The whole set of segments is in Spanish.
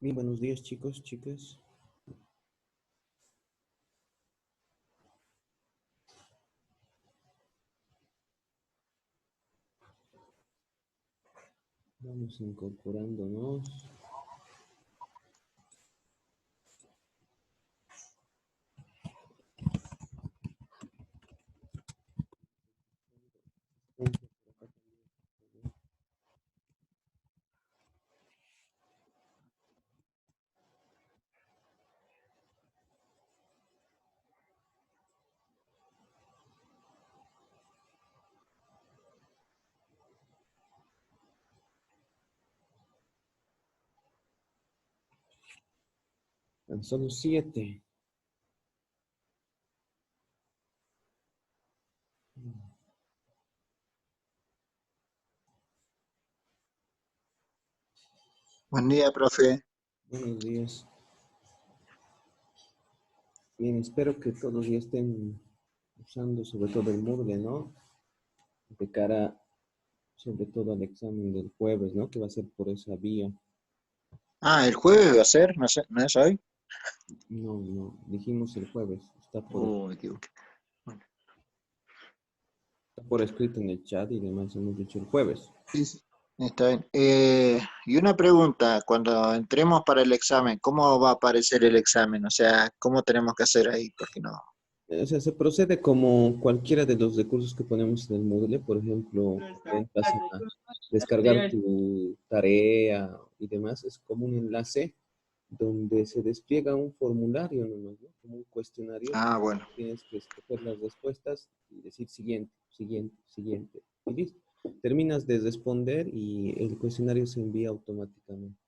Bien, buenos días chicos, chicas. Vamos incorporándonos. Tan solo 7. Buen día, profe. Buenos días. Bien, espero que todos ya estén usando sobre todo el Moodle, ¿no? De cara sobre todo al examen del jueves, ¿no? Que va a ser por esa vía. Ah, el jueves va a ser, no sé, ¿no es hoy? No, dijimos el jueves. Me equivoqué. Bueno, Está por escrito en el chat y demás hemos dicho el jueves. sí, sí, está bien. Y una pregunta, cuando entremos para el examen, ¿cómo va a aparecer el examen? O sea, ¿cómo tenemos que hacer ahí? Porque no. O sea, se procede como cualquiera de los recursos que ponemos en el Moodle. Por ejemplo, entras a descargar tu tarea y demás. Es como un enlace donde se despliega un formulario nomás, ¿no? Como un cuestionario. Ah, bueno, Tienes que escoger las respuestas y decir siguiente, siguiente, siguiente. Y listo. Terminas de responder y el cuestionario se envía automáticamente.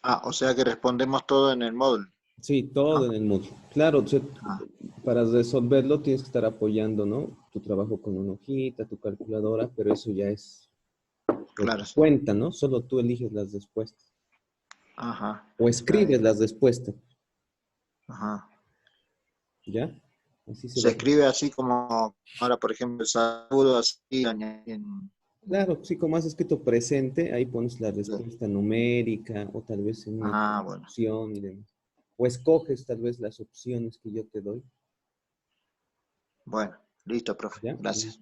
ah, o sea que respondemos todo en el módulo, Sí, todo ¿no? en el Moodle. Claro, Ah, para resolverlo tienes que estar apoyando, ¿no? Tu trabajo con una hojita, tu calculadora, pero eso ya es por claro, tu sí. cuenta, ¿no? Solo tú eliges las respuestas. Ajá, O está escribes bien. las respuestas, Ajá. ¿ya? Así se Se va. escribe así como ahora, por ejemplo, el saludo así Claro, sí, como has escrito presente, ahí pones la respuesta numérica o tal vez en una Ah, bueno. opción y demás. O escoges tal vez las opciones que yo te doy, Bueno, listo, profe. ¿ya? Gracias.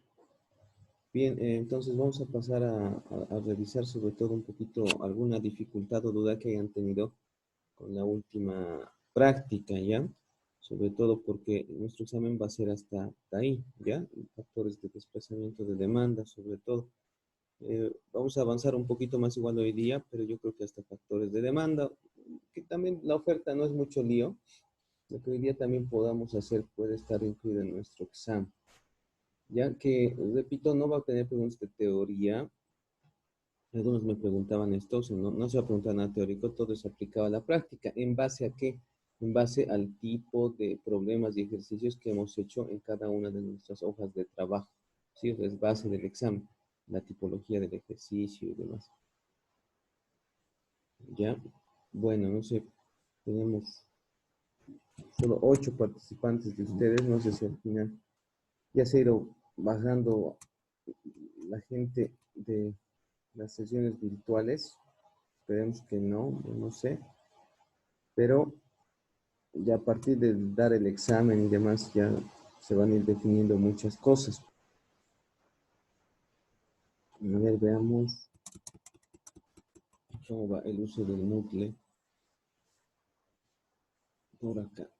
Bien, entonces vamos a pasar a revisar sobre todo un poquito alguna dificultad o duda que hayan tenido con la última práctica, ¿ya? Sobre todo porque nuestro examen va a ser hasta ahí, ¿ya? Factores de desplazamiento de demanda, sobre todo. Vamos a avanzar un poquito más igual hoy día, pero yo creo que hasta factores de demanda, que también la oferta no es mucho lío. Lo que hoy día también podamos hacer puede estar incluido en nuestro examen. Ya que, repito, no va a tener preguntas de teoría. Algunos me preguntaban esto, o sea, no se va a preguntar nada teórico, todo es aplicado a la práctica. ¿En base a qué? En base al tipo de problemas y ejercicios que hemos hecho en cada una de nuestras hojas de trabajo. ¿Sí? Es base del examen, la tipología del ejercicio y demás. ¿Ya? Bueno, no sé, tenemos solo 8 participantes de ustedes, no sé si al final ya se ha ido bajando la gente de las sesiones virtuales. Esperemos que no sé, pero ya a partir de dar el examen y demás ya se van a ir definiendo muchas cosas. A ver, veamos cómo va el uso del Moodle por acá.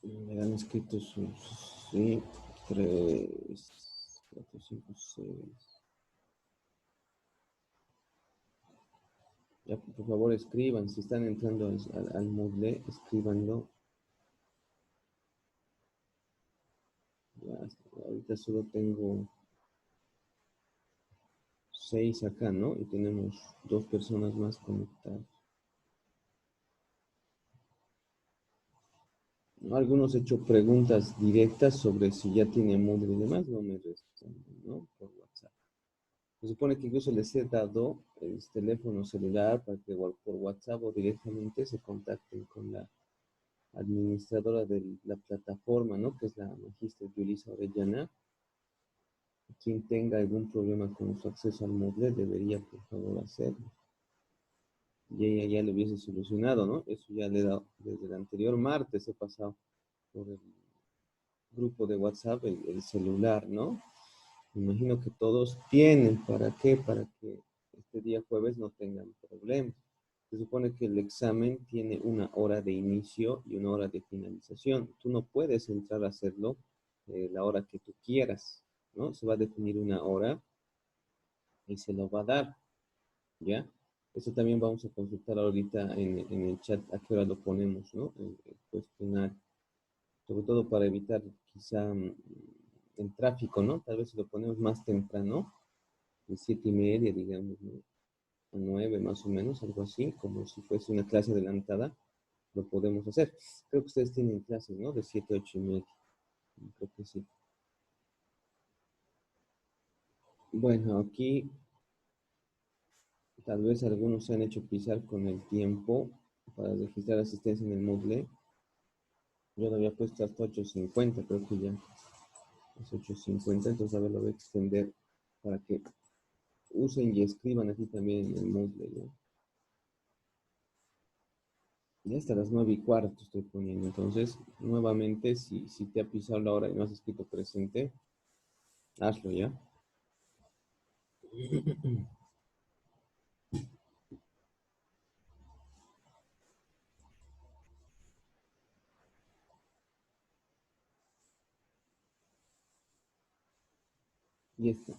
Me han escrito sus, sí, 3, 4, 5, 6. Ya, por favor, escriban. Si están entrando al Moodle, escríbanlo. Ya, ahorita solo tengo 6 acá, ¿no? Y tenemos 2 personas más conectadas. Algunos he hecho preguntas directas sobre si ya tiene Moodle y demás, no me responden, ¿no? Por WhatsApp. Se supone que incluso les he dado el teléfono celular para que por WhatsApp o directamente se contacten con la administradora de la plataforma, ¿no? Que es la magistra Yulisa Orellana. Quien tenga algún problema con su acceso al Moodle debería, por favor, hacerlo. Y ella ya lo hubiese solucionado, ¿no? Eso ya le he dado desde el anterior martes, he pasado por el grupo de WhatsApp, el celular, ¿no? Me imagino que todos tienen. ¿Para qué? Para que este día jueves no tengan problemas. Se supone que el examen tiene una hora de inicio y una hora de finalización. Tú no puedes entrar a hacerlo la hora que tú quieras, ¿no? Se va a definir una hora y se lo va a dar, ¿ya? Eso también vamos a consultar ahorita en el chat a qué hora lo ponemos, ¿no? El cuestionario. Sobre todo para evitar quizá el tráfico, ¿no? Tal vez si lo ponemos más temprano, de 7:30, digamos, ¿no? A 9 más o menos, algo así, como si fuese una clase adelantada, lo podemos hacer. Creo que ustedes tienen clases, ¿no? De 7 a 8:30. Creo que sí. Bueno, aquí tal vez algunos se han hecho pisar con el tiempo para registrar asistencia en el Moodle. Yo lo había puesto hasta 8:50, creo que ya es 8:50, entonces a ver, lo voy a extender para que usen y escriban aquí también en el Moodle, ¿no? Ya hasta las 9:15 estoy poniendo. Entonces, nuevamente, si te ha pisado la hora y no has escrito presente, hazlo ya. Y está.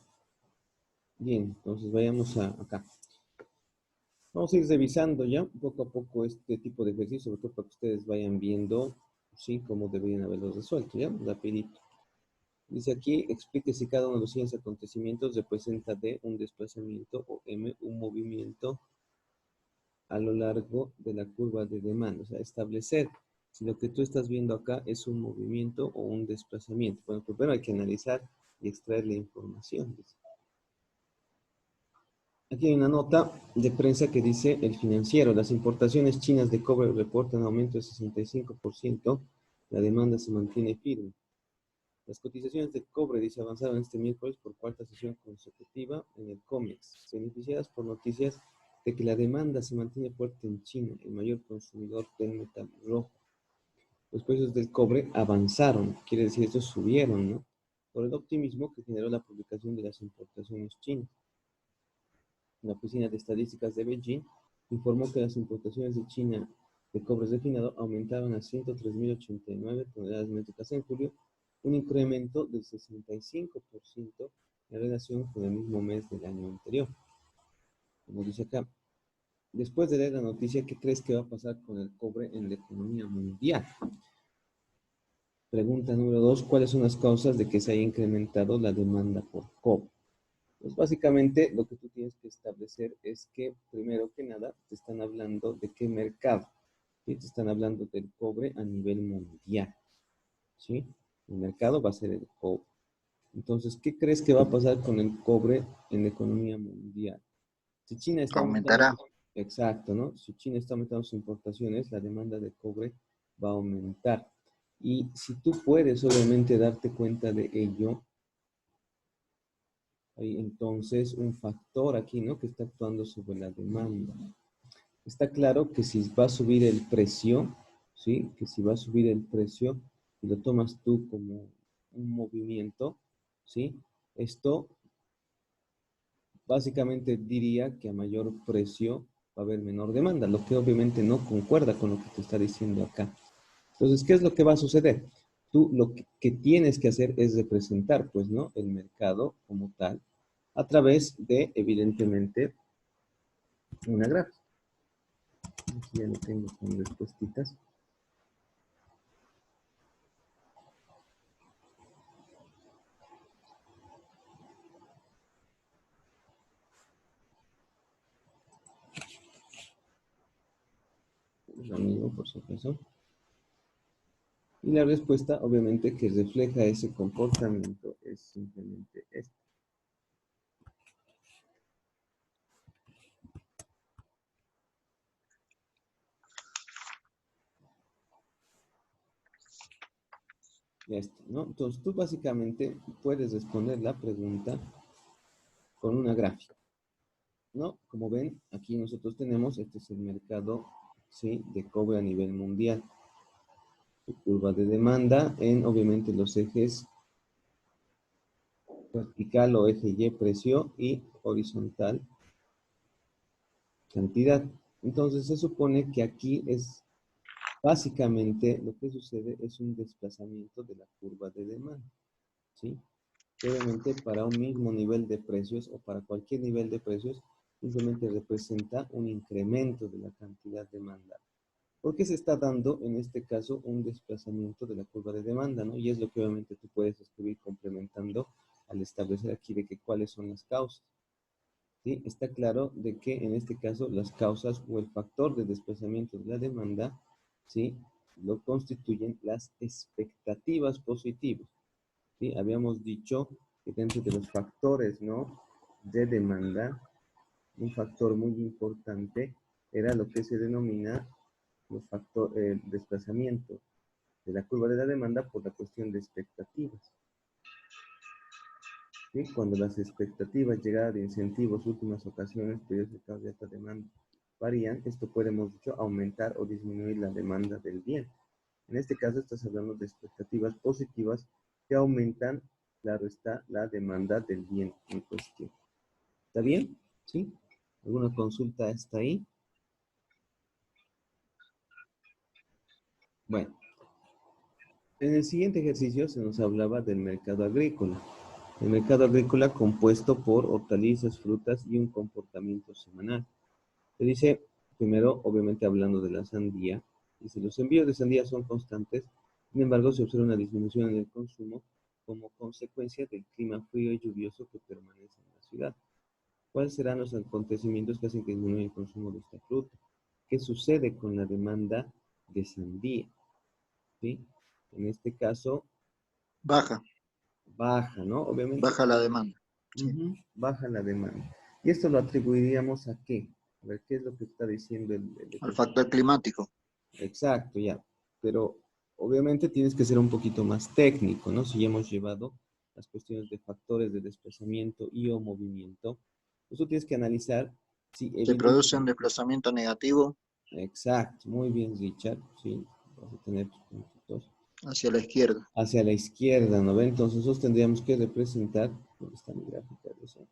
Bien, entonces vayamos acá. Vamos a ir revisando ya poco a poco este tipo de ejercicio, sobre todo para que ustedes vayan viendo, sí, cómo deberían haberlo resuelto, ya, rapidito. Dice aquí, explique si cada uno de los siguientes acontecimientos representa D, un desplazamiento, o M, un movimiento a lo largo de la curva de demanda. O sea, establecer si lo que tú estás viendo acá es un movimiento o un desplazamiento. Bueno, primero hay que analizar y extraer la información. Aquí hay una nota de prensa que dice: el Financiero, las importaciones chinas de cobre reportan aumento de 65%, la demanda se mantiene firme. Las cotizaciones de cobre, dice, avanzaron este miércoles por cuarta sesión consecutiva en el COMEX, beneficiadas por noticias de que la demanda se mantiene fuerte en China, el mayor consumidor del metal rojo. Los precios del cobre avanzaron, quiere decir, estos subieron, ¿no? Por el optimismo que generó la publicación de las importaciones chinas. La Oficina de Estadísticas de Beijing informó que las importaciones de China de cobre refinado aumentaron a 103.089 toneladas métricas en julio, un incremento del 65% en relación con el mismo mes del año anterior. Como dice acá, después de leer la noticia, ¿qué crees que va a pasar con el cobre en la economía mundial? Pregunta número 2, ¿cuáles son las causas de que se haya incrementado la demanda por cobre? Pues básicamente lo que tú tienes que establecer es que, primero que nada, te están hablando de qué mercado. ¿Sí? Te están hablando del cobre a nivel mundial. ¿Sí? El mercado va a ser el cobre. Entonces, ¿qué crees que va a pasar con el cobre en la economía mundial? Si China está aumentando, ¿Aumentará? exacto, ¿no? Si China está aumentando sus importaciones, la demanda de cobre va a aumentar. Y si tú puedes, obviamente, darte cuenta de ello, hay entonces un factor aquí, ¿no? Que está actuando sobre la demanda. Está claro que si va a subir el precio, ¿sí? Que si va a subir el precio y lo tomas tú como un movimiento, ¿sí? Esto básicamente diría que a mayor precio va a haber menor demanda, lo que obviamente no concuerda con lo que te está diciendo acá. Entonces, ¿qué es lo que va a suceder? Tú lo que tienes que hacer es representar, pues, ¿no? El mercado como tal a través de, evidentemente, una gráfica. Aquí ya lo tengo con respuestitas. Lo mismo, por supuesto. Y la respuesta, obviamente, que refleja ese comportamiento es simplemente esta. Esto, ¿no? Entonces, tú básicamente puedes responder la pregunta con una gráfica, ¿no? Como ven, aquí nosotros tenemos, este es el mercado, ¿sí?, de cobre a nivel mundial. Curva de demanda en, obviamente, los ejes vertical o eje Y, precio, y horizontal, cantidad. Entonces, se supone que aquí es básicamente lo que sucede es un desplazamiento de la curva de demanda, ¿sí? Que obviamente para un mismo nivel de precios o para cualquier nivel de precios simplemente representa un incremento de la cantidad demandada. ¿Por qué se está dando en este caso un desplazamiento de la curva de demanda, ¿no? Y es lo que obviamente tú puedes escribir complementando al establecer aquí de que cuáles son las causas. ¿Sí? Está claro de que en este caso las causas o el factor de desplazamiento de la demanda, ¿sí?, lo constituyen las expectativas positivas. ¿Sí? Habíamos dicho que dentro de los factores, ¿no?, de demanda, un factor muy importante era lo que se denomina el desplazamiento de la curva de la demanda por la cuestión de expectativas. ¿Sí? Cuando las expectativas, llegada de incentivos, últimas ocasiones, periodos de alta demanda varían, esto puede, hemos dicho, aumentar o disminuir la demanda del bien. En este caso estás hablando de expectativas positivas que aumentan, claro está, la demanda del bien en cuestión. ¿Está bien? ¿Sí? ¿Alguna consulta hasta ahí? Bueno, en el siguiente ejercicio se nos hablaba del mercado agrícola. El mercado agrícola compuesto por hortalizas, frutas y un comportamiento semanal. Se dice, primero, obviamente hablando de la sandía, dice, los envíos de sandía son constantes, sin embargo se observa una disminución en el consumo como consecuencia del clima frío y lluvioso que permanece en la ciudad. ¿Cuáles serán los acontecimientos que hacen que disminuya el consumo de esta fruta? ¿Qué sucede con la demanda de sandía? ¿Sí? En este caso, Baja, baja, ¿no? Obviamente, baja la demanda. Sí. baja la demanda. ¿Y esto lo atribuiríamos a qué? A ver, ¿qué es lo que está diciendo el Al ejercicio? factor climático. Exacto, ya. Pero obviamente tienes que ser un poquito más técnico, ¿no? Si ya hemos llevado las cuestiones de factores de desplazamiento y o movimiento, pues tú tienes que analizar si Se produce un evidentemente. desplazamiento negativo Exacto, muy bien, Richard, sí, vas a tener tus puntitos. hacia la izquierda. Hacia la izquierda, ¿no ve? Entonces nosotros tendríamos que representar, ¿dónde está mi gráfica de eso?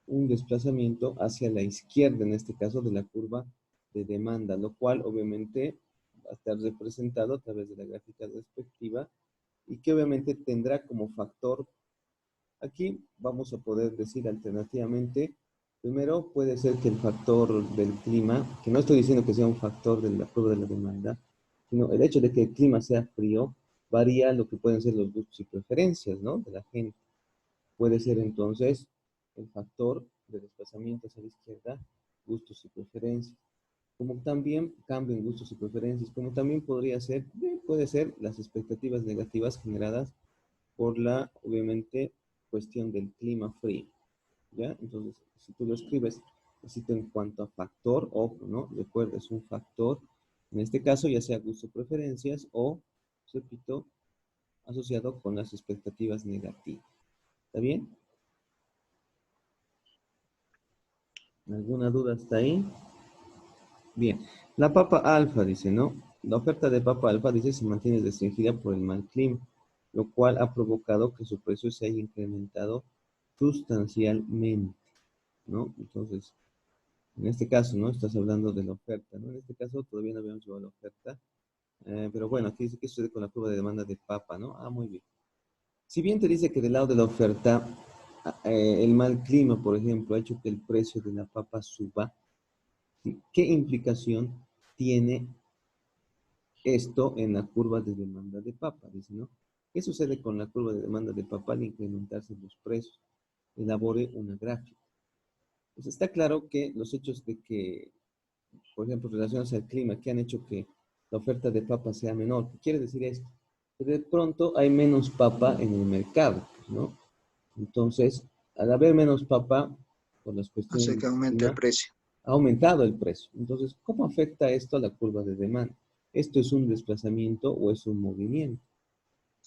Un desplazamiento hacia la izquierda, en este caso de la curva de demanda, lo cual obviamente va a estar representado a través de la gráfica respectiva y que obviamente tendrá como factor, aquí vamos a poder decir alternativamente, primero puede ser que el factor del clima, que no estoy diciendo que sea un factor de la curva de la demanda, sino el hecho de que el clima sea frío varía lo que pueden ser los gustos y preferencias, ¿no?, de la gente. Puede ser entonces el factor de desplazamiento hacia la izquierda, gustos y preferencias. Como también cambio en gustos y preferencias, como también podría ser, puede ser las expectativas negativas generadas por la, obviamente, cuestión del clima frío. ¿Ya? Entonces, si tú lo escribes, necesito en cuanto a factor, ojo, ¿no? Recuerda, es un factor, en este caso ya sea gusto, preferencias o, repito, asociado con las expectativas negativas. ¿Está bien? ¿Alguna duda hasta ahí? Bien. La papa alfa dice, ¿no? La oferta de papa alfa dice se mantiene restringida por el mal clima, lo cual ha provocado que su precio se haya incrementado sustancialmente, ¿no? Entonces, en este caso, ¿no? Estás hablando de la oferta, ¿no? En este caso todavía no habíamos llevado la oferta, pero bueno, aquí dice que sucede con la curva de demanda de papa, ¿no? Ah, muy bien. Si bien te dice que del lado de la oferta, el mal clima, por ejemplo, ha hecho que el precio de la papa suba, ¿sí? ¿Qué implicación tiene esto en la curva de demanda de papa? Dice, ¿no? ¿Qué sucede con la curva de demanda de papa al incrementarse los precios? Elabore una gráfica. Pues está claro que los hechos de que, por ejemplo, relacionados al clima, que han hecho que la oferta de papa sea menor. ¿Qué quiere decir esto? Que de pronto hay menos papa en el mercado, ¿no? Entonces, al haber menos papa, por las cuestiones Hace del que aumente el clima, precio. ha aumentado el precio. Entonces, ¿cómo afecta esto a la curva de demanda? ¿Esto es un desplazamiento o es un movimiento?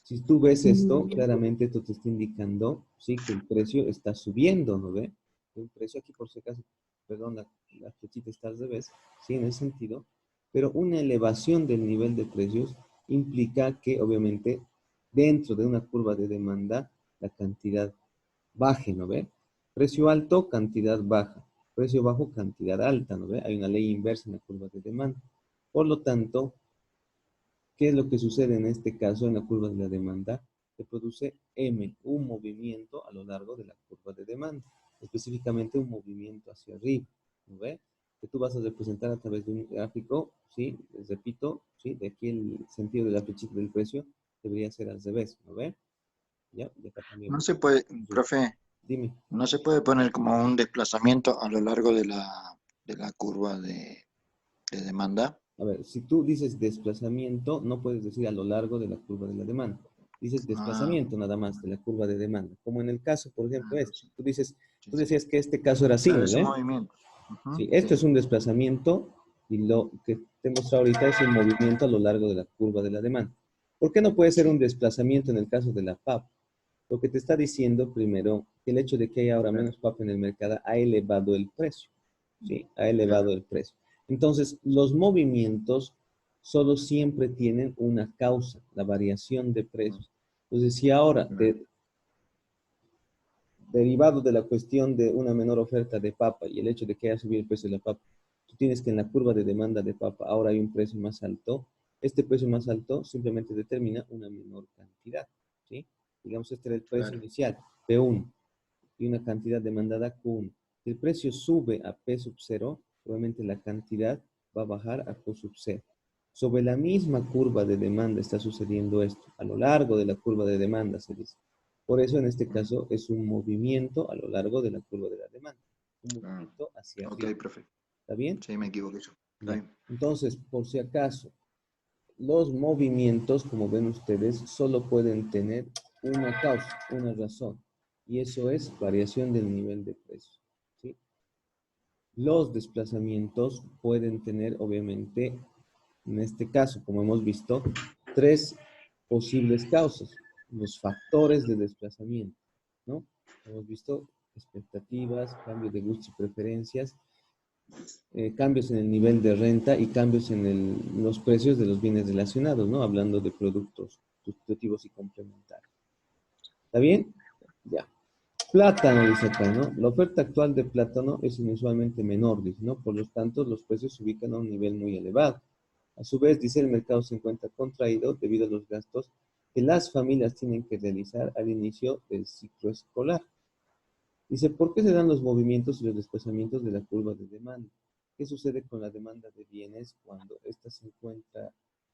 Si tú ves esto, claramente esto te está indicando, sí, que el precio está subiendo, ¿no ve? El precio aquí, por si acaso, perdón, la flechita está al revés, sí, en ese sentido, pero una elevación del nivel de precios implica que, obviamente, dentro de una curva de demanda, la cantidad baje, ¿no ve? Precio alto, cantidad baja. Precio bajo, cantidad alta, ¿no ve? Hay una ley inversa en la curva de demanda. Por lo tanto, ¿qué es lo que sucede en este caso en la curva de la demanda? Se produce M, un movimiento a lo largo de la curva de demanda, específicamente un movimiento hacia arriba, ¿no ve? Que tú vas a representar a través de un gráfico, ¿sí? Les repito, ¿sí? De aquí el sentido de la flechita del precio debería ser al revés, ¿no ve? Ya, y acá también. No se puede, profe, Dime. no se puede poner como un desplazamiento a lo largo de la curva de demanda. A ver, si tú dices desplazamiento, no puedes decir a lo largo de la curva de la demanda. Dices Ah, desplazamiento nada más de la curva de demanda. Como en el caso, por ejemplo, este. entonces, Tú dices, sí, tú sí. decías que este caso era así, Claro, ¿no es un ve? movimiento. Sí, Ujú, esto sí. es un desplazamiento y lo que te he mostrado ahorita es un movimiento a lo largo de la curva de la demanda. ¿Por qué no puede ser un Sí, desplazamiento en el caso de la PAP? Lo que te está diciendo primero, que el hecho de que haya ahora claro, menos PAP en el mercado ha elevado el precio. ¿Sí? Ha claro. elevado el precio. Entonces, los movimientos solo siempre tienen una causa, la variación de precios. Entonces, si ahora, Claro. derivado de la cuestión de una menor oferta de papa y el hecho de que haya subido el precio de la papa, tú tienes que en la curva de demanda de papa ahora hay un precio más alto. Este precio más alto simplemente determina una menor cantidad, ¿sí? Digamos, este era el precio Claro. inicial, P1, y una cantidad demandada Q1. Si el precio sube a P sub 0, obviamente la cantidad va a bajar a Q sub 0. Sobre la misma curva de demanda está sucediendo esto, a lo largo de la curva de demanda se dice. Por eso en este Mm, caso es un movimiento a lo largo de la curva de la demanda, un claro. movimiento hacia Ok, arriba. profe. ¿Está bien? Sí, me equivoqué yo. Está Ya. bien. Entonces, por si acaso, los movimientos, como ven ustedes, solo pueden tener una causa, una razón, y eso es variación del nivel de precio. ¿Sí? Los desplazamientos pueden tener, obviamente, en este caso, como hemos visto, tres posibles causas, los factores de desplazamiento, ¿no? Hemos visto expectativas, cambio de gustos y preferencias, cambios en el nivel de renta y cambios en los precios de los bienes relacionados, ¿no? Hablando de productos sustitutivos y complementarios. ¿Está bien? Ya. Plátano, dice acá, ¿no? La oferta actual de plátano es inusualmente menor, dice, ¿no? Por lo tanto, los precios se ubican a un nivel muy elevado. A su vez, dice, el mercado se encuentra contraído debido a los gastos que las familias tienen que realizar al inicio del ciclo escolar. Dice, ¿por qué se dan los movimientos y los desplazamientos de la curva de demanda? ¿Qué sucede con la demanda de bienes cuando ésta se encuentra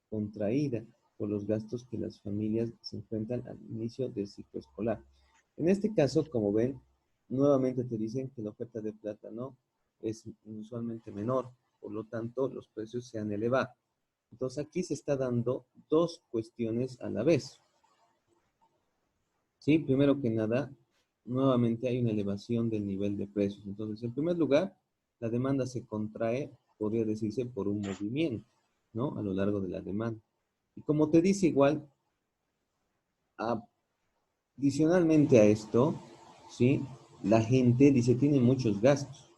contraída por los gastos que las familias se enfrentan al inicio del ciclo escolar? En este caso, como ven, nuevamente te dicen que la oferta de plátano es inusualmente menor, por lo tanto, los precios se han elevado. Entonces, aquí se está dando dos cuestiones a la vez. Sí, primero que nada, nuevamente hay una elevación del nivel de precios. Entonces, en primer lugar, la demanda se contrae, podría decirse, por un movimiento, ¿no? A lo largo de la demanda. Y como te dice igual, adicionalmente a esto, ¿sí? La gente dice tiene muchos gastos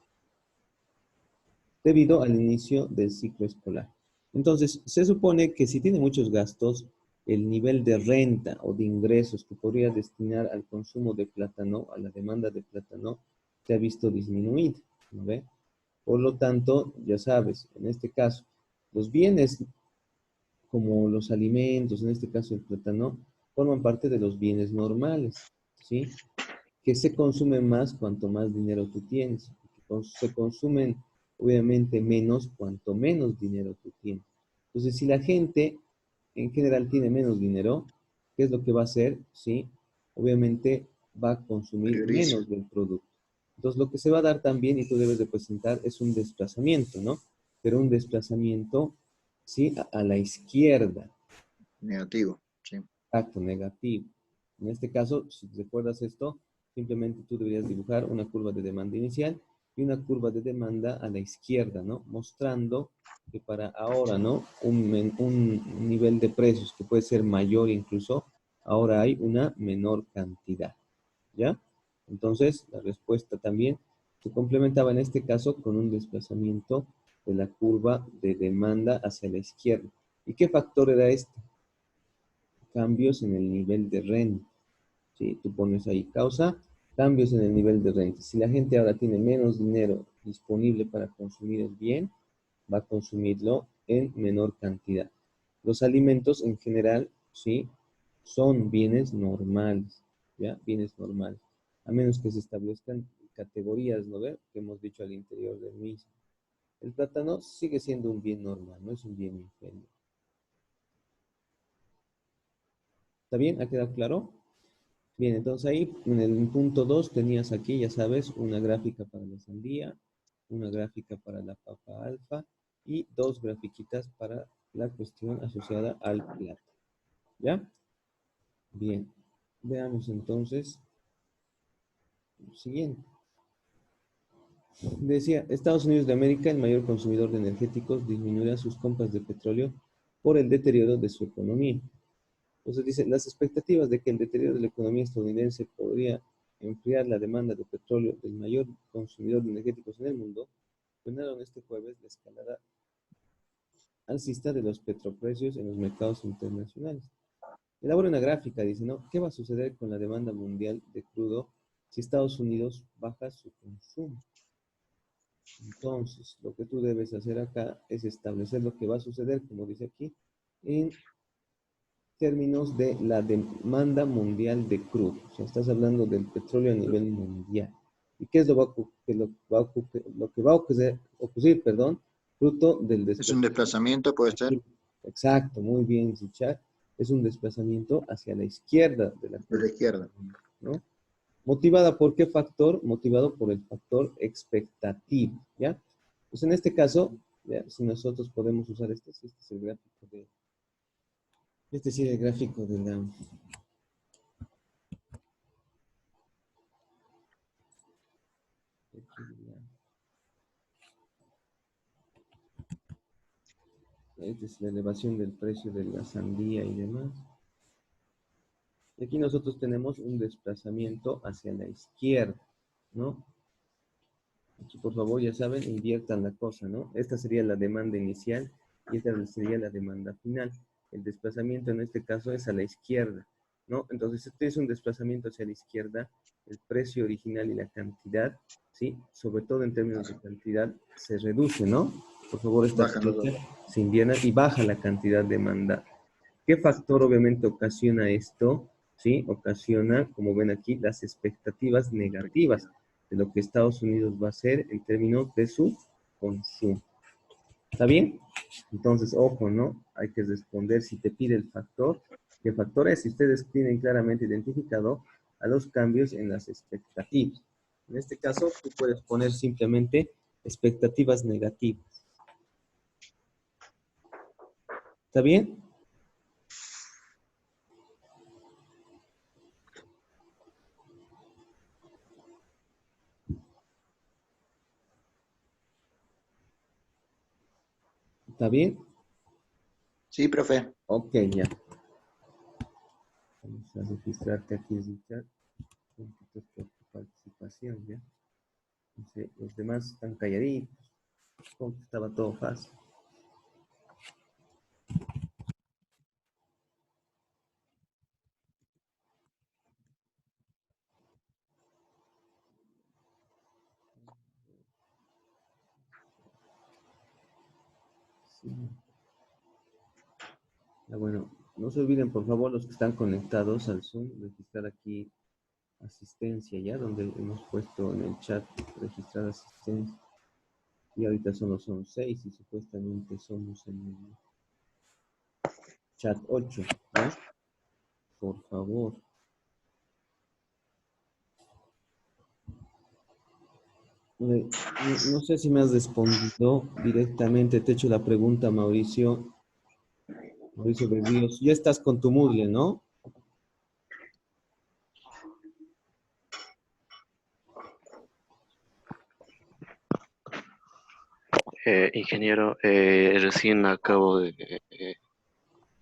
debido al inicio del ciclo escolar. Entonces, se supone que si tiene muchos gastos, el nivel de renta o de ingresos que podría destinar al consumo de plátano, a la demanda de plátano, se ha visto disminuido, ¿no ve? Por lo tanto, ya sabes, en este caso, los bienes como los alimentos, en este caso el plátano, forman parte de los bienes normales, ¿sí? Que se consumen más cuanto más dinero tú tienes, que se consumen obviamente menos cuanto menos dinero tú tienes. Entonces, si la gente en general tiene menos dinero, ¿qué es lo que va a hacer? Sí, obviamente va a consumir Priorizo. menos del producto. Entonces, lo que se va a dar también, y tú debes de presentar, es un desplazamiento, ¿no? Pero un desplazamiento, sí, a la izquierda, Negativo. Sí. acto negativo. En este caso, si recuerdas esto, simplemente tú deberías dibujar una curva de demanda inicial y una curva de demanda a la izquierda, ¿no? Mostrando que para ahora, ¿no? Un nivel de precios que puede ser mayor incluso ahora hay una menor cantidad, ¿ya? Entonces, la respuesta también se complementaba en este caso con un desplazamiento de la curva de demanda hacia la izquierda. ¿Y qué factor era este? Cambios en el nivel de renta. ¿Sí? Tú pones ahí causa, cambios en el nivel de renta. Si la gente ahora tiene menos dinero disponible para consumir el bien, va a consumirlo en menor cantidad. Los alimentos en general, ¿sí? Son bienes normales, ¿ya? Bienes normales. A menos que se establezcan categorías, ¿no ve? Que hemos dicho al interior del mismo. El plátano sigue siendo un bien normal, no es un bien inferior. ¿Está bien? ¿Ha quedado claro? Bien, entonces ahí en el punto 2 tenías aquí, ya sabes, una gráfica para la sandía, una gráfica para la papa alfa y dos grafiquitas para la cuestión asociada al plátano. ¿Ya? Bien, veamos entonces lo siguiente. Decía, Estados Unidos de América, el mayor consumidor de energéticos, disminuirá sus compras de petróleo por el deterioro de su economía. Entonces dice, las expectativas de que el deterioro de la economía estadounidense podría enfriar la demanda de petróleo del mayor consumidor de energéticos en el mundo, frenaron este jueves la escalada alcista de los petroprecios en los mercados internacionales. Elabora una gráfica, dice, ¿no? ¿Qué va a suceder con la demanda mundial de crudo si Estados Unidos baja su consumo? Entonces, lo que tú debes hacer acá es establecer lo que va a suceder, como dice aquí, en términos de la demanda mundial de crudo. O sea, estás hablando del petróleo a nivel mundial. ¿Y qué es lo que va a ocurrir, perdón, fruto del Es un desplazamiento? desplazamiento, puede ser, Exacto, muy bien, Richard. Es un desplazamiento hacia la izquierda de la de la curva, izquierda. ¿no? ¿Motivada por qué factor? Motivado por el factor expectativo, ¿ya? Pues en este caso, ¿ya? Si nosotros podemos usar este es el gráfico este sí es el gráfico de la, esta es la elevación del precio de la sandía y demás. Y aquí nosotros tenemos un desplazamiento hacia la izquierda, ¿no? Aquí, por favor, ya saben, inviertan la cosa, ¿no? Esta sería la demanda inicial y esta sería la demanda final. El desplazamiento en este caso es a la izquierda, ¿no? Entonces, este es un desplazamiento hacia la izquierda, el precio original y la cantidad, ¿sí? Sobre todo en términos de cantidad, se reduce, ¿no? Por favor, esta Bajan los dos. flecha se invierte y baja la cantidad demandada. ¿Qué factor obviamente ocasiona esto? ¿Sí? Ocasiona, como ven aquí, las expectativas negativas de lo que Estados Unidos va a hacer en términos de su consumo. ¿Está bien? Entonces, ojo, ¿no? Hay que responder si te pide el factor. ¿Qué factor es? Si ustedes tienen claramente identificado a los cambios en las expectativas. En este caso, tú puedes poner simplemente expectativas negativas. ¿Está bien? ¿Está bien? Sí, profe. Ok, ya. Vamos a registrarte aquí, Richard. Puntitos por tu participación, ¿ya? Entonces, los demás están calladitos. Como que estaba todo fácil. Sí. Ya, bueno, no se olviden, por favor, los que están conectados al Zoom, registrar aquí asistencia, ¿ya? Donde hemos puesto en el chat registrar asistencia. Y ahorita solo son 6 y supuestamente somos en el chat 8, ¿ya? Por favor. No sé si me has respondido directamente, te he hecho la pregunta, Mauricio. Mauricio Berríos, ya estás con tu Moodle, ¿no? Ingeniero, recién acabo de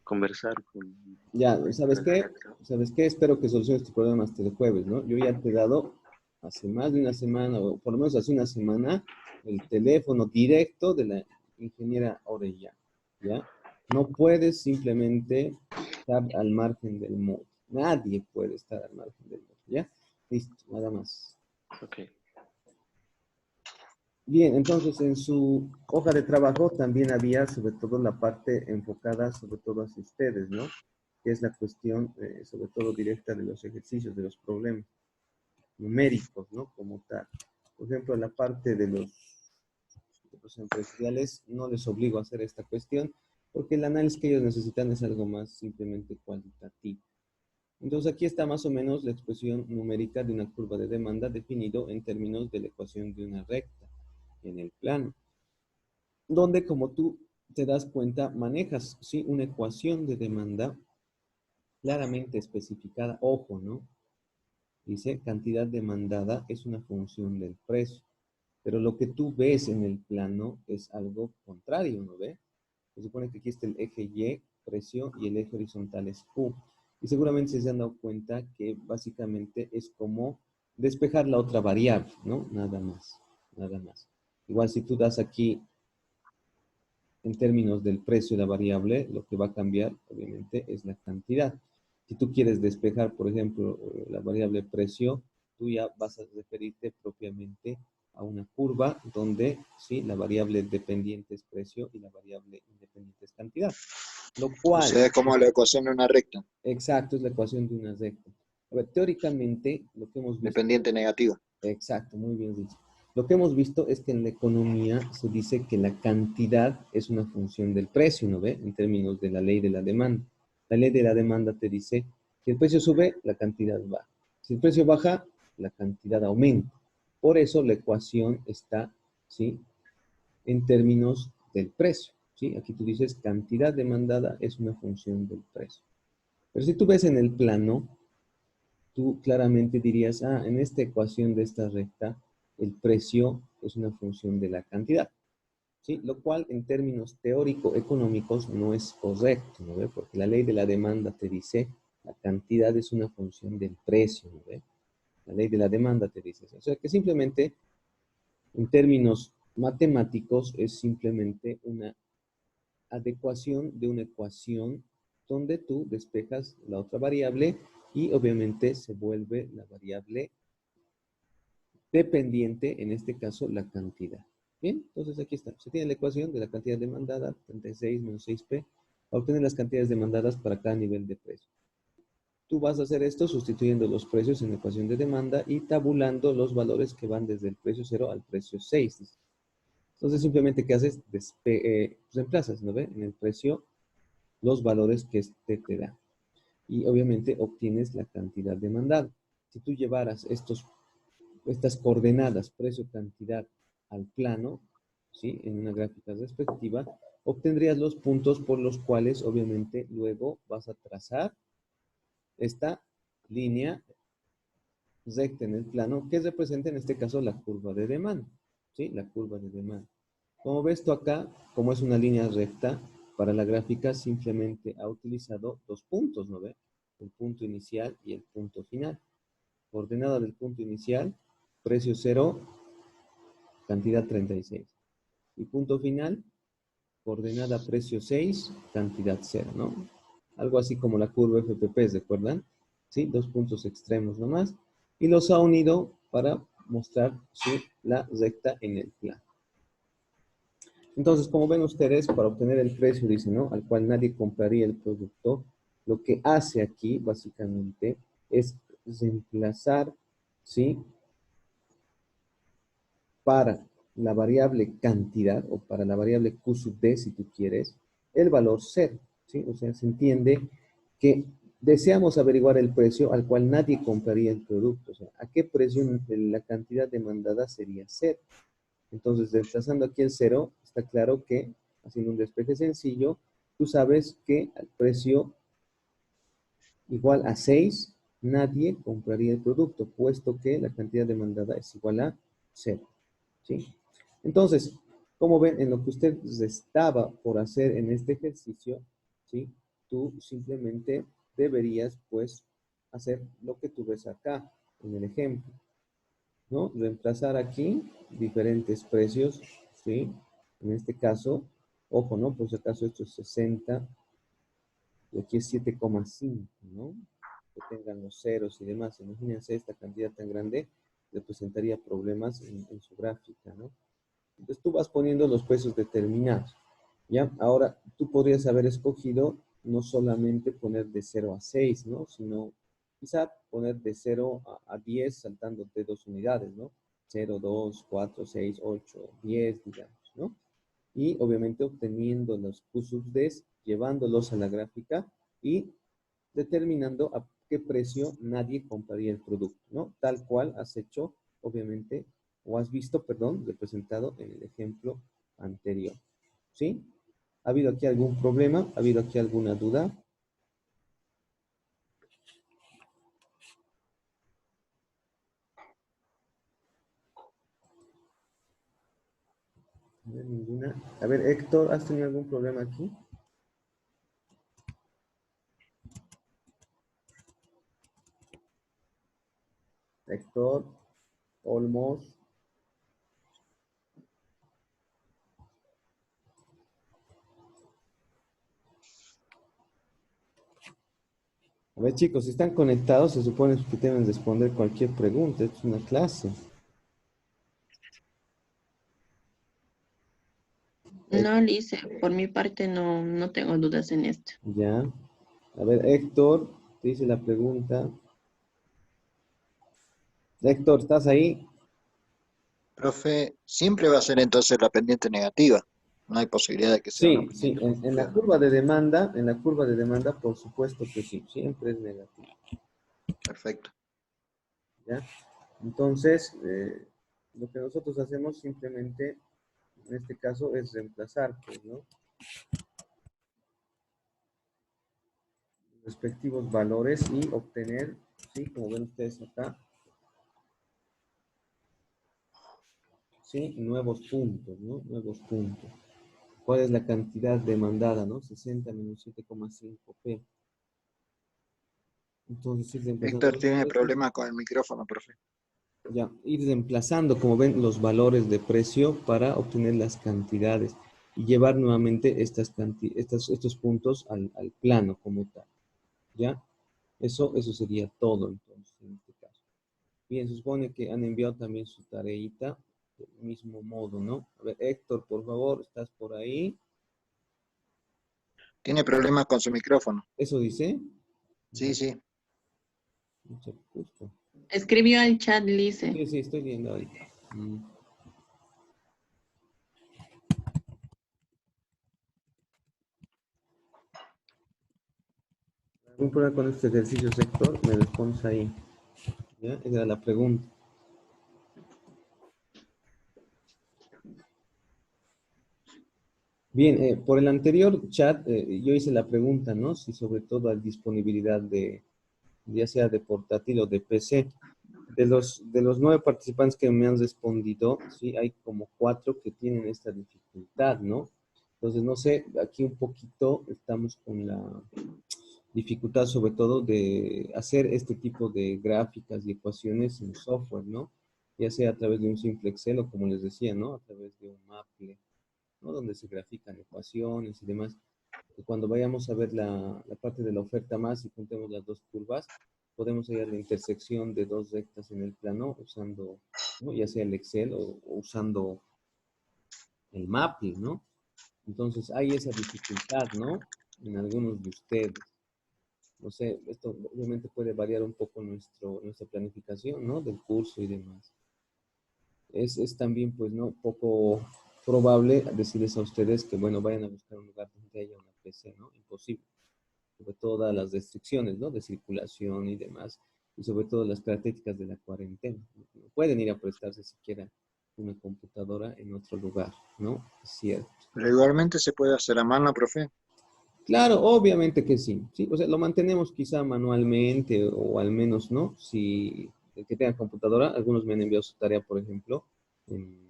conversar con Ya, ¿sabes la qué? letra. ¿Sabes qué? Espero que soluciones tu problema hasta el jueves, ¿no? Yo ya te he dado hace más de una semana, o por lo menos hace una semana, el teléfono directo de la ingeniera Orellana, ¿ya? No puedes simplemente estar al margen del modo. Nadie puede estar al margen del modo, ¿ya? Listo, nada más. Ok. Bien, entonces en su hoja de trabajo también había sobre todo la parte enfocada sobre todo hacia ustedes, ¿no? Que es la cuestión sobre todo directa de los ejercicios, de los problemas numéricos, ¿no? Como tal. Por ejemplo, la parte de los empresariales no les obligo a hacer esta cuestión porque el análisis que ellos necesitan es algo más simplemente cualitativo. Entonces aquí está más o menos la expresión numérica de una curva de demanda definido en términos de la ecuación de una recta en el plano, donde como tú te das cuenta manejas, ¿sí? Una ecuación de demanda claramente especificada, ojo, ¿no? Dice cantidad demandada es una función del precio, pero lo que tú ves en el plano es algo contrario, ¿no ve? Se supone que aquí está el eje Y, precio, y el eje horizontal es Q. Y seguramente se han dado cuenta que básicamente es como despejar la otra variable, ¿no? Nada más, nada más. Igual si tú das aquí en términos del precio de la variable, lo que va a cambiar, obviamente, es la cantidad. Si tú quieres despejar, por ejemplo, la variable precio, tú ya vas a referirte propiamente a una curva donde, sí, la variable dependiente es precio y la variable independiente es cantidad. Lo O cual, sea, es como la ecuación de una recta, exacto, es la ecuación de una recta. A ver, teóricamente, lo que hemos visto. dependiente negativa. Exacto, muy bien dicho. Lo que hemos visto es que en la economía se dice que la cantidad es una función del precio, ¿no ve? En términos de la ley de la demanda. La ley de la demanda te dice, si el precio sube, la cantidad baja. Si el precio baja, la cantidad aumenta. Por eso la ecuación está, ¿sí? En términos del precio, ¿sí? Aquí tú dices, cantidad demandada es una función del precio. Pero si tú ves en el plano, tú claramente dirías, ah, en esta ecuación de esta recta, el precio es una función de la cantidad, ¿sí? Lo cual en términos teórico-económicos no es correcto, ¿no ve? Porque la ley de la demanda te dice, la cantidad es una función del precio, ¿no ve? La ley de la demanda te dice eso. O sea que simplemente, en términos matemáticos, es simplemente una adecuación de una ecuación donde tú despejas la otra variable y obviamente se vuelve la variable dependiente, en este caso, la cantidad. Bien, entonces aquí está. Se tiene la ecuación de la cantidad demandada, 36 menos 6P, para obtener las cantidades demandadas para cada nivel de precio. Tú vas a hacer esto sustituyendo los precios en la ecuación de demanda y tabulando los valores que van desde el precio 0 al precio 6. Entonces, simplemente, ¿qué haces? Reemplazas, ¿no ve? En el precio los valores que este te da. Y obviamente obtienes la cantidad demandada. Si tú llevaras estas coordenadas, precio, cantidad, al plano, ¿sí? En una gráfica respectiva, obtendrías los puntos por los cuales obviamente luego vas a trazar esta línea recta en el plano que representa en este caso la curva de demanda, ¿sí? La curva de demanda. Como ves tú acá, como es una línea recta, para la gráfica simplemente ha utilizado dos puntos, ¿no ve? El punto inicial y el punto final. Coordenada del punto inicial, precio 0, cantidad 36. Y punto final, coordenada precio 6, cantidad 0, ¿no? Algo así como la curva FPP, ¿recuerdan? ¿Sí? Dos puntos extremos nomás. Y los ha unido para mostrar, ¿sí? La recta en el plano. Entonces, como ven ustedes, para obtener el precio, dice, ¿no? Al cual nadie compraría el producto, lo que hace aquí, básicamente, es reemplazar, ¿sí? Para la variable cantidad o para la variable Q sub D, si tú quieres, el valor 0, ¿sí? O sea, se entiende que deseamos averiguar el precio al cual nadie compraría el producto. O sea, ¿a qué precio la cantidad demandada sería 0? Entonces, reemplazando aquí el 0, está claro que, haciendo un despeje sencillo, tú sabes que al precio igual a 6, nadie compraría el producto, puesto que la cantidad demandada es igual a 0. ¿Sí? Entonces, como ven, en lo que usted estaba por hacer en este ejercicio, ¿sí? tú simplemente deberías, pues, hacer lo que tú ves acá, en el ejemplo, ¿no? Reemplazar aquí diferentes precios, ¿sí? En este caso, ojo, ¿no? Por si acaso esto es 60 y aquí es 7,5, ¿no? Que tengan los ceros y demás. Imagínense esta cantidad tan grande, representaría problemas en su gráfica, ¿no? Entonces tú vas poniendo los precios determinados, ¿ya? Ahora, tú podrías haber escogido no solamente poner de 0 a 6, ¿no? Sino quizá poner de 0 a 10 saltándote 2 unidades, ¿no? 0, 2, 4, 6, 8, 10, digamos, ¿no? Y obviamente obteniendo los Q sub Ds, llevándolos a la gráfica y determinando a qué precio nadie compraría el producto, ¿no? Tal cual has hecho, obviamente, o has visto, perdón, representado en el ejemplo anterior. ¿Sí? ¿Ha habido aquí algún problema? ¿Ha habido aquí alguna duda? No hay ninguna. A ver, Héctor, ¿has tenido algún problema aquí? Héctor, Olmos. A ver, chicos, si están conectados, se supone que deben responder cualquier pregunta. Esto es una clase. No, Lice, por mi parte no tengo dudas en esto. Ya. A ver, Héctor, te hice la pregunta. Héctor, ¿estás ahí? Profe, siempre va a ser entonces la pendiente negativa. No hay posibilidad de que sea una Sí, sí, pendiente en la positiva. curva de demanda, por supuesto que sí, siempre es negativo, Perfecto. ¿ya? Entonces, lo que nosotros hacemos simplemente, en este caso, es reemplazar, pues, ¿no? Respectivos valores y obtener, ¿sí? Como ven ustedes acá, ¿sí? Nuevos puntos, ¿no? Nuevos puntos. ¿Cuál es la cantidad demandada, no? 60 menos 7,5P. Entonces, ir reemplazando Víctor los tiene precios. problemas con el micrófono, profe. Ya, ir reemplazando, como ven, los valores de precio para obtener las cantidades y llevar nuevamente estos puntos al plano como tal. ¿Ya? Eso sería todo entonces en este caso. Bien, se supone que han enviado también su tareita del mismo modo, ¿no? A ver, Héctor, por favor, ¿estás por ahí? Tiene problemas con su micrófono. ¿Eso dice? Sí, sí. Mucho gusto. Escribió al chat, Lice. Sí, sí, estoy viendo ahorita. ¿Algún problema con este ejercicio, Héctor? Me respondes ahí. ¿Ya? Esa era la pregunta. Bien, por el anterior chat yo hice la pregunta, ¿no? Si sobre todo hay disponibilidad de, ya sea de portátil o de PC. De los 9 participantes que me han respondido, sí, hay como 4 que tienen esta dificultad, ¿no? Entonces, no sé, aquí un poquito estamos con la dificultad sobre todo de hacer este tipo de gráficas y ecuaciones en software, ¿no? Ya sea a través de un simple Excel o como les decía, ¿no? A través de un Maple, ¿no? Donde se grafican ecuaciones y demás. Que cuando vayamos a ver la parte de la oferta más y juntemos las dos curvas, podemos hallar la intersección de dos rectas en el plano usando, ¿no? Ya sea el Excel o usando el Maple, ¿no? Entonces hay esa dificultad, ¿no? En algunos de ustedes. No sé, esto obviamente puede variar un poco nuestra planificación, ¿no? Del curso y demás. Es también, pues, ¿no? Poco probable decirles a ustedes que, bueno, vayan a buscar un lugar donde haya una PC, ¿no? Imposible. Sobre todas las restricciones, ¿no? De circulación y demás. Y sobre todo las características de la cuarentena. No pueden ir a prestarse siquiera una computadora en otro lugar, ¿no? Es cierto. Pero igualmente se puede hacer a mano, profe. Claro, obviamente que sí, sí, o sea, lo mantenemos quizá manualmente o al menos, ¿no? Si el que tenga computadora, algunos me han enviado su tarea, por ejemplo, en,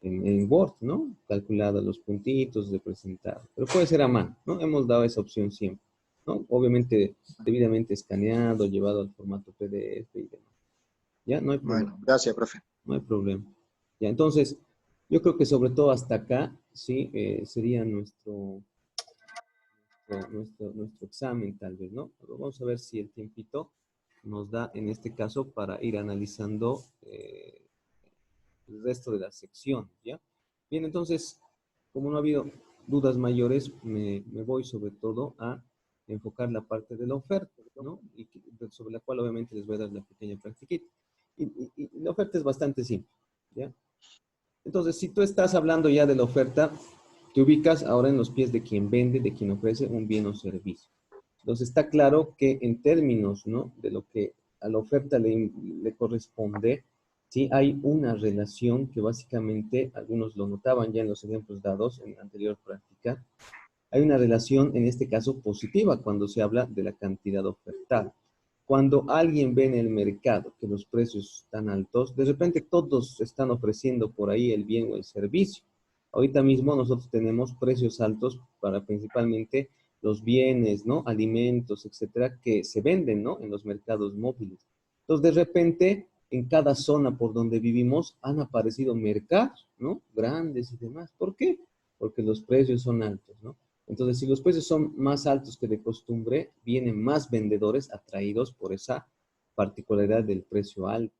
en Word, ¿no? Calculada los puntitos, representado. Pero puede ser a mano, ¿no? Hemos dado esa opción siempre, ¿no? Obviamente, debidamente escaneado, llevado al formato PDF y demás. ¿Ya? No hay problema. Bueno, gracias, profe. No hay problema. Ya, entonces, yo creo que sobre todo hasta acá, sí, sería nuestro examen tal vez, ¿no? Pero vamos a ver si el tiempito nos da en este caso para ir analizando el resto de la sección, ¿ya? Bien, entonces, como no ha habido dudas mayores, me voy sobre todo a enfocar la parte de la oferta, ¿no? Y sobre la cual obviamente les voy a dar la pequeña practiquita. Y la oferta es bastante simple, ¿ya? Entonces, si tú estás hablando ya de la oferta, te ubicas ahora en los pies de quien vende, de quien ofrece un bien o servicio. Entonces, está claro que en términos, ¿no?, de lo que a la oferta le corresponde, sí hay una relación que básicamente, algunos lo notaban ya en los ejemplos dados en la anterior práctica, hay una relación, en este caso, positiva cuando se habla de la cantidad ofertada. Cuando alguien ve en el mercado que los precios están altos, de repente todos están ofreciendo por ahí el bien o el servicio. Ahorita mismo nosotros tenemos precios altos para principalmente los bienes, ¿no? Alimentos, etcétera, que se venden, ¿no? En los mercados móviles. Entonces, de repente, en cada zona por donde vivimos han aparecido mercados, ¿no? Grandes y demás. ¿Por qué? Porque los precios son altos, ¿no? Entonces, si los precios son más altos que de costumbre, vienen más vendedores atraídos por esa particularidad del precio alto.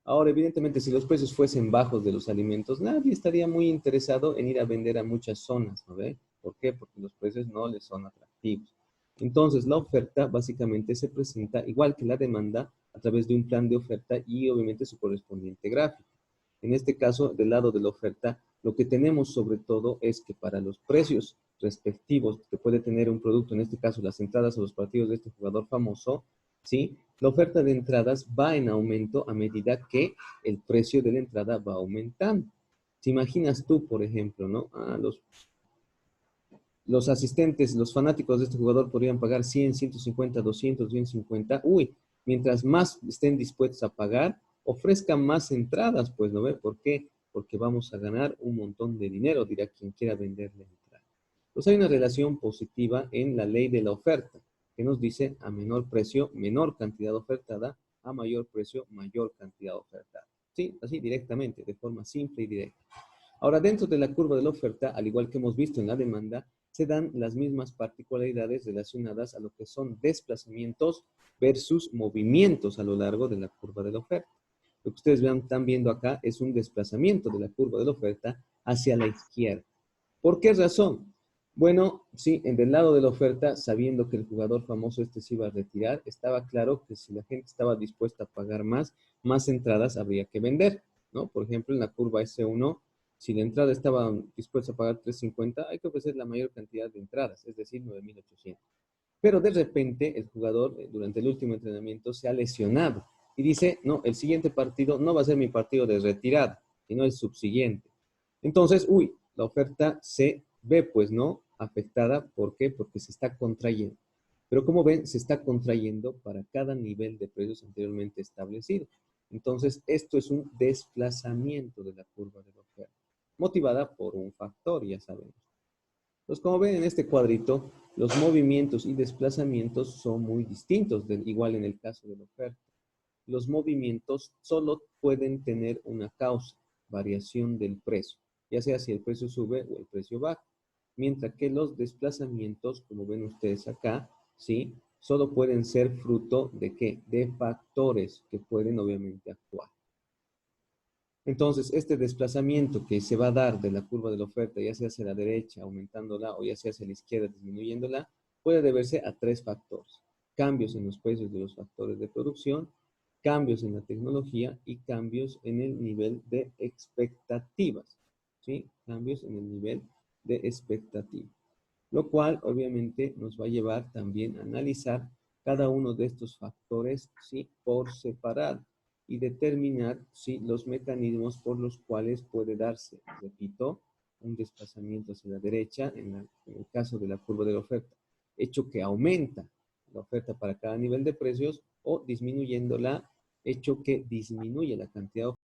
Ahora, evidentemente, si los precios fuesen bajos de los alimentos, nadie estaría muy interesado en ir a vender a muchas zonas, ¿no ve? ¿Por qué? Porque los precios no les son atractivos. Entonces, la oferta básicamente se presenta igual que la demanda a través de un plan de oferta y obviamente su correspondiente gráfico. En este caso, del lado de la oferta, lo que tenemos sobre todo es que para los precios respectivos que puede tener un producto, en este caso las entradas a los partidos de este jugador famoso, ¿sí? La oferta de entradas va en aumento a medida que el precio de la entrada va aumentando. ¿Te imaginas tú, por ejemplo, ¿no? Los asistentes, los fanáticos de este jugador podrían pagar 100, 150, 200, 250. Uy, mientras más estén dispuestos a pagar, ofrezcan más entradas, pues, ¿no ve? ¿Por qué? Porque vamos a ganar un montón de dinero, dirá quien quiera vender la entrada. Pues hay una relación positiva en la ley de la oferta, que nos dice a menor precio, menor cantidad ofertada, a mayor precio, mayor cantidad ofertada. Sí, así directamente, de forma simple y directa. Ahora, dentro de la curva de la oferta, al igual que hemos visto en la demanda, se dan las mismas particularidades relacionadas a lo que son desplazamientos versus movimientos a lo largo de la curva de la oferta. Lo que ustedes están viendo acá es un desplazamiento de la curva de la oferta hacia la izquierda. ¿Por qué razón? Bueno, sí, en el lado de la oferta, sabiendo que el jugador famoso este se iba a retirar, estaba claro que si la gente estaba dispuesta a pagar más entradas habría que vender, ¿no? Por ejemplo, en la curva S1, si la entrada estaba dispuesta a pagar 350, hay que ofrecer la mayor cantidad de entradas, es decir, 9,800. Pero de repente el jugador durante el último entrenamiento se ha lesionado y dice, no, el siguiente partido no va a ser mi partido de retirada, sino el subsiguiente. Entonces, uy, la oferta se ve, pues, ¿no? Afectada. ¿Por qué? Porque se está contrayendo. Pero como ven, se está contrayendo para cada nivel de precios anteriormente establecido. Entonces, esto es un desplazamiento de la curva de la oferta, motivada por un factor, ya sabemos. Entonces, como ven en este cuadrito, los movimientos y desplazamientos son muy distintos, igual en el caso de la oferta. Los movimientos solo pueden tener una causa, variación del precio, ya sea si el precio sube o el precio baja. Mientras que los desplazamientos, como ven ustedes acá, ¿sí? Solo pueden ser fruto de ¿qué? De factores que pueden obviamente actuar. Entonces, este desplazamiento que se va a dar de la curva de la oferta, ya sea hacia la derecha, aumentándola, o ya sea hacia la izquierda, disminuyéndola, puede deberse a tres factores. Cambios en los precios de los factores de producción, cambios en la tecnología y cambios en el nivel de expectativas. ¿Sí? Cambios en el nivel de expectativa. Lo cual, obviamente, nos va a llevar también a analizar cada uno de estos factores, ¿sí? Por separado y determinar si los mecanismos por los cuales puede darse, repito, un desplazamiento hacia la derecha, en el caso de la curva de la oferta, hecho que aumenta la oferta para cada nivel de precios, o disminuyéndola, hecho que disminuye la cantidad